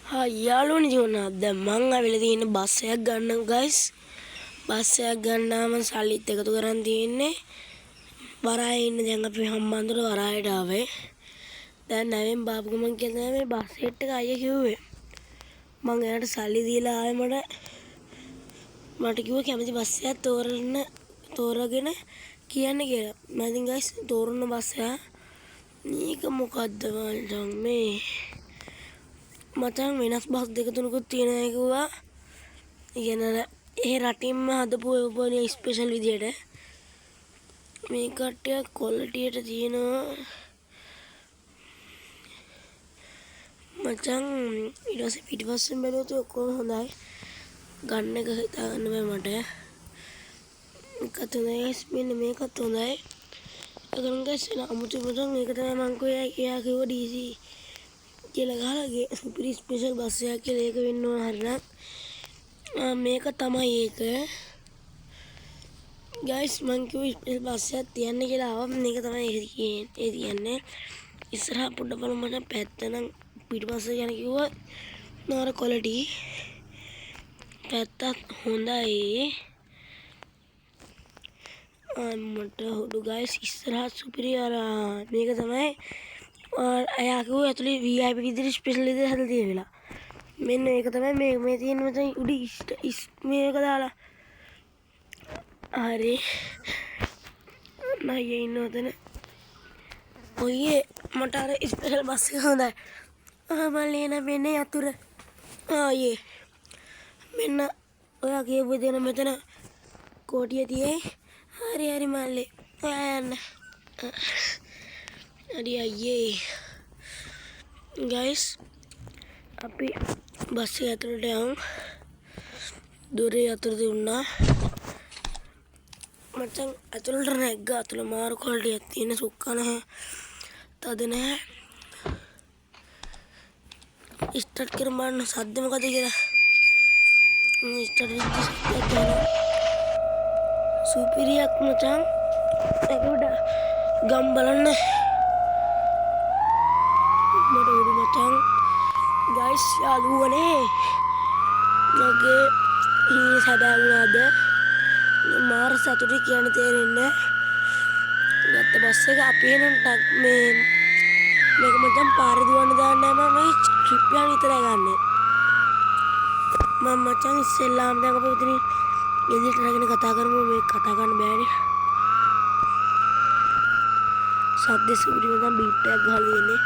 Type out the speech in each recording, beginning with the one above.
යාළුවනේ ජීවනා දැන් මං ආවිල්ලා තියෙන බස් එකක් ගන්න ගයිස්. බස් එකක් ගන්නාම සල්ලිත් එකතු කරන් තියෙන්නේ. වරායේ ඉන්න දැන් අපි හම්බන්තොට වරායට ආවේ. දැන් නැවෙන් බාපු ගමන් කියලා මේ බස් සෙට් එක අයියා කිව්වේ. මං එයාට සල්ලි දීලා ආවේ මට කිව්වා කැමති බස් එකක් තෝරගෙන කියන්න කියලා. මම ඉතින් ගයිස් තෝරන බස් එක මේක මොකද්ද මචං මේ මචං වෙනස් බස් දෙක තුනකුත් තියෙනවා කිව්වා. ඉගෙන ඒ රටින්ම හදපු ඔයගොල්ලෝ ස්පෙෂල් විදියට මේ කට්ටිය ක්වොලිටියට තියෙනවා මචං. ඊට පස්සේ පිටිපස්සෙන් බැලුවොත් ඔක්කොම හොඳයි. ගන්න එක හිතාගන්න බෑ මට. මේකත් හොඳයි ගයිස්. මෙන්න මේකත් හොඳයි. අගන් ගයිස් අමුතු මචං මේක තමයි මං එයා කිව්ව DC කියලා ගහලා සුපිරි ස්පෙෂල් බස් එකක් කියලා ඒක වෙන්න ඕන හරිනම් මේක තමයි ඒක ගයිස්. මං කිව්ව ස්පෙෂල් බස් එකක් තියන්න කියලා ආවා. මේක තමයි ඒ තියන්නේ. ඉස්සරහා පොඩ බලමු මචං පැත්ත නම් පිටිපස්සේ යන කිව්වා නාර ක්වොලිටි පැත්තත් හොඳයි. මට හොඩු ගයිස් ඉස්සරහා සුපිරි මේක තමයි අයා කිව්ව ඇතුලේ VIP විදිහට ස්පෙෂල් විදිහට හදලා තියෙන වෙලා. මෙන්න මේක තමයි මේ තියෙන මචං උඩ මේක දාලා හරි නයි ඉන්න උතන ඔයේ මට අර ස්පෙෂල් බස් එක හොඳයි. මල්ලේන මෙන්න යතුර ආයේ මෙන්න ඔයා කියපු දෙන මෙතන කෝටිය තියේ. හරි මල්ලේ ඔයා යන්න. හරි අයියේ ගයිස් අපි බස් එක ඇතුළට යමු. දොරේ අතර දුන්නා මචං ඇතුළට නැග්ගා. ඇතුළ මාරු ක්වොලිටියක් තියෙන සුක්කා නැහැ තද නැහැ. ස්ටාර්ට් කරමු බලන්න සද්ද මොකද කියලා. ස්ටාර්ට් වෙච්ච සද්දයක් සුපිරියක් මචං. ඒකට ගම් බලන්න මට උඩු මචං ගයිස් යාළුවනේ මගේ හීන සදාගුණාද මාර සතුටු කියන්න තේරෙන්නේ ගත්ත බස් එක අපි එන මේක මචං පාරේ දුවන්න දාන්නේ නැහැ. මම මේ ට්‍රිප් යන විතරයි ගන්නෙ. මම මචං ඉස්සෙල්ලාම දැන් අපි උතන එදිට රගෙන කතා කරමු. මේ කතා ගන්න බෑනේ. සද්ද සුපිරි මචං බීට් එකක් ගහලා දෙන්නේ.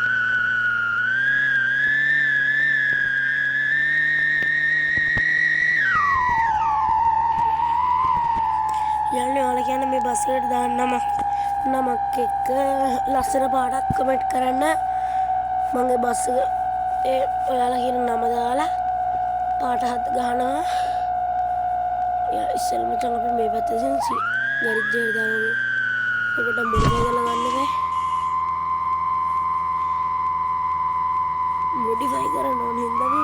යන්නේ ඔයාලා කියන්නේ මේ බස් එකට දාන්න නමක් එක්ක ලස්සන පාටක් කමෙන්ට් කරන්න. මගේ බස් එක ඔයාලා කියන නම දාලා පාට හත් ගහනවා. ඉස්සෙල්ම මචං අපි මේ පැත්තෙන් ගරිජ් එකට දාමු. ඔකට මොඩිෆයි කරලා ගන්න බෑ. මොඩිෆයි කරන්න ඕන හින්දා අපි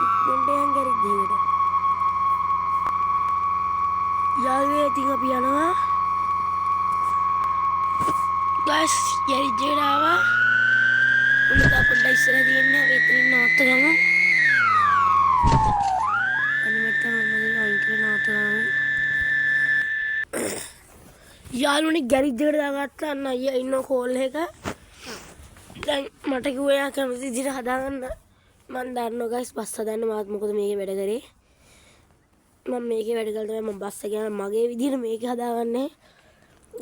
ඉක්මනට යන් ගරිජ් එකට. යාළුවෝ ඉතින් අපි යනවා. ගයිස් ගරිජ් එකට ආවා. උන්ට පොඩ්ඩක් ඉස්සරහ තියෙන්නේ අපි එතනින් නවත්ත ගමු. යාළුවනේ ගරිජ් එකට දාගත්තා. අන්න අයියා ඉන්න කෝල් එක. දැන් මට කිව්වා එයා කැමති විදිහට හදාගන්න. මම දන්නවා ගයිස් බස් හදන්න මාත් මොකද මේකේ වැඩ කරේ. මම මේකේ වැඩ කළා තමයි මම බස් එක යන මගේ විදිහට මේක හදාගන්නේ.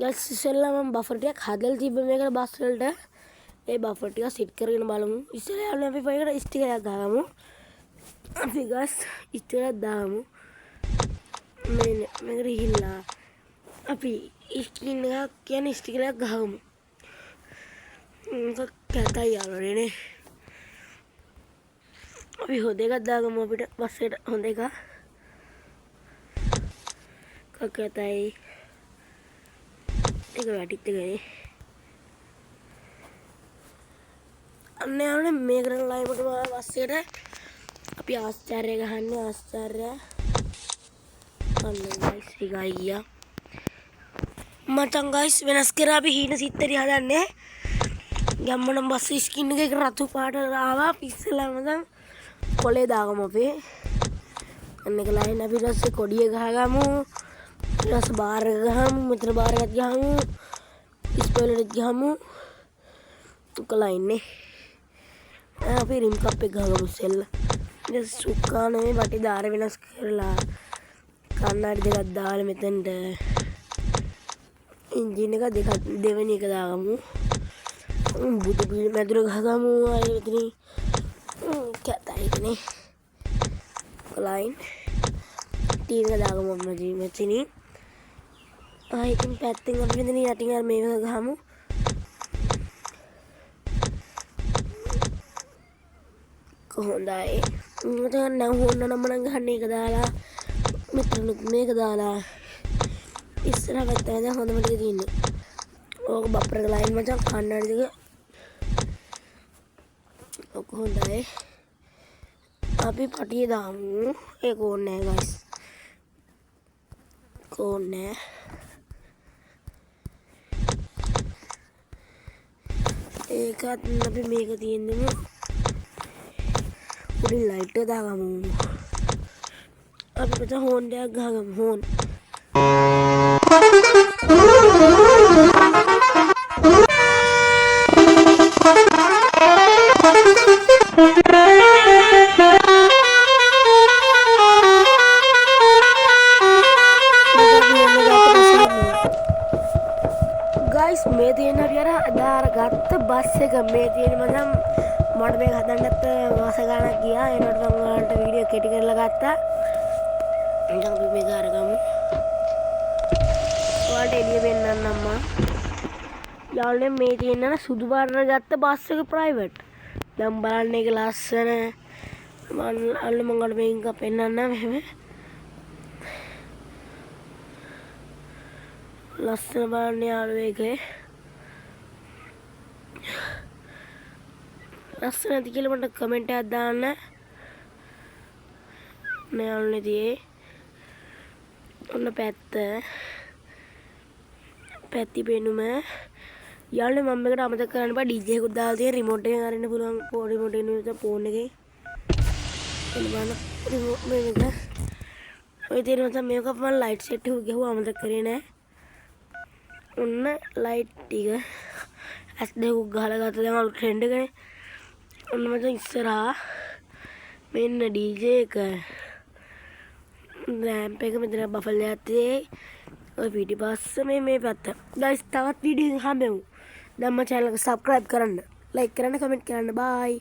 ගයිස් ඉස්සෙල්ලා මම බෆර් ටිකක් හදලා තිබ්බ මේකට බස් වලට. ඒ බෆර් ටික සෙට් කරගෙන බලමු. ඉස්සෙල්ලා අපි පොයකට ස්ටිකර් එකක් දාගමු. අපි ගස් ස්ටිකර් එකක් දාමු. මේකට ගිහිල්ලා අපි ස්ක්‍රීන් එකක් කියන්නේ ස්ටිකර් එකක් ගහමු. මේක කැතයි යාළුවනේ. අපි හොද එකක් දාගමු අපිට බස් එකට හොඳ එකක්. කකතයි ඒක වැටිත් එකනේ. අන්න යාළුවනේ මේකට ලයිවට බස් එකට අපි ආශ්චර්ය ගහන්නේ ආශ්චර්ය. අන්න ගයිස් ඒක අයියා මචං ගයිස් වෙනස් කරා අපි හීන සිත්තරි හදන්නේ. ගම්මනම් බස් ස්කින් එක රතු පාට ආවා. ඉස්සෙල්ලා මචං කොලේ දාගමු අපි. අන්න එක ලයින් අපි ඊට පස්සේ කොඩිය ගහගමු. ඊට පස්සේ බාර් එක ගහමු. මෙතන බාර් එකක් ගහමු. ස්පොයිලර් එක ගහමු. තුක ලයින් නේ. අපි රිම් කප් එක ගහගමු ඉස්සෙල්ල. ඊට සුක්කා නෙමෙයි වටි දාර වෙනස් කරලා කන්නාඩි දෙකක් දාලා මෙතනට එන්ජින් එක දෙවෙනි එක දාගමු. බුදු පිළ මැදුර ගහගමු. ආයෙ මෙතනින් කැතයිනේ ලයින් ටීවී එක දාගමු මෙතනින්. ආයෙ ඉතින් පැත්තෙන් අපි මෙතන යටින් අර මේක ගහමු. කොහොඳයි. මෙතන නම් හොන්න නම් ගහන්න එක දාලා මෙතනත් මේක දාලා ඉස්සරහ පැත්තේ දැන් හොඳම ටික තියෙන්නේ. ඕක බප්පර ලයින් මචං කන්නාඩි දෙක. ඔක හොඳයි. අපි පටිය දාමු. ඒක ඕනේ නෑ ගයිස්. ඕනේ නෑ. ඒකත් අපි මේක තියෙන්නම උඩින් ලයිට් එක දාගමු. අපි මෙතන හෝන් එකක් ගහගමු. හෝන් ගයිස් මේ තියෙන අපි අර අදාර ගත්ත බස් එක මේ තියෙන මචං මට මේක හදන්නත් මාස ගාණක් ගියා. ඒනට මම ඔයාලට වීඩියෝ කෙටි කරලා ගත්තා. දැන් අපි මේක අරගමු. ඔයාලට එළිය පෙන්නන්නම් මම. යාළුවනේ මේ තියෙන සුදු පාටට ගත්ත බස් එක ප්‍රයිවට්. දැන් බලන්න ඒක ලස්සන. මම ඔයාලට මේක පෙන්නන්නම් මෙහෙම. ලස්සන බලන්න යාළුවෝ ඒකේ. ලස්සන නැති කියලා මට කමෙන්ට් එකක් දාන්න. මේ යාළුවනේ තියේ. ඔන්න පැත්ති පෙනුම. යාළුවනේ මම මේකට අමතක කරන්න බෑ DJ එකකුත් දාලා තියෙන රිමෝට් එකෙන් අරින්න පුළුවන්. රිමෝට් එකෙන් නෙවෙයි ෆෝන් එකේ. එන්න බලන්න රිමෝට් මේක. ඔය තියෙන මචං මේක මම ලයිට් සෙට් එක ගහුවා අමතක කරේ නෑ. ඔන්න ලයිට් ටික ඇස් දෙකක් ගහලා ගත්ත දැන් අලුත් ට්‍රෙන්ඩ් එකනේ. ඔන්න මචං ඉස්සරහා මෙන්න DJ එක රෑම්ප් එක මෙතන බෆල් එකක් තියෙයි. ඔය පිටිපස්ස මේ පැත්ත. ගයිස් තවත් වීඩියෝ හම්බෙමු. දැන් මම channel එක subscribe කරන්න, like කරන්න, comment කරන්න. bye.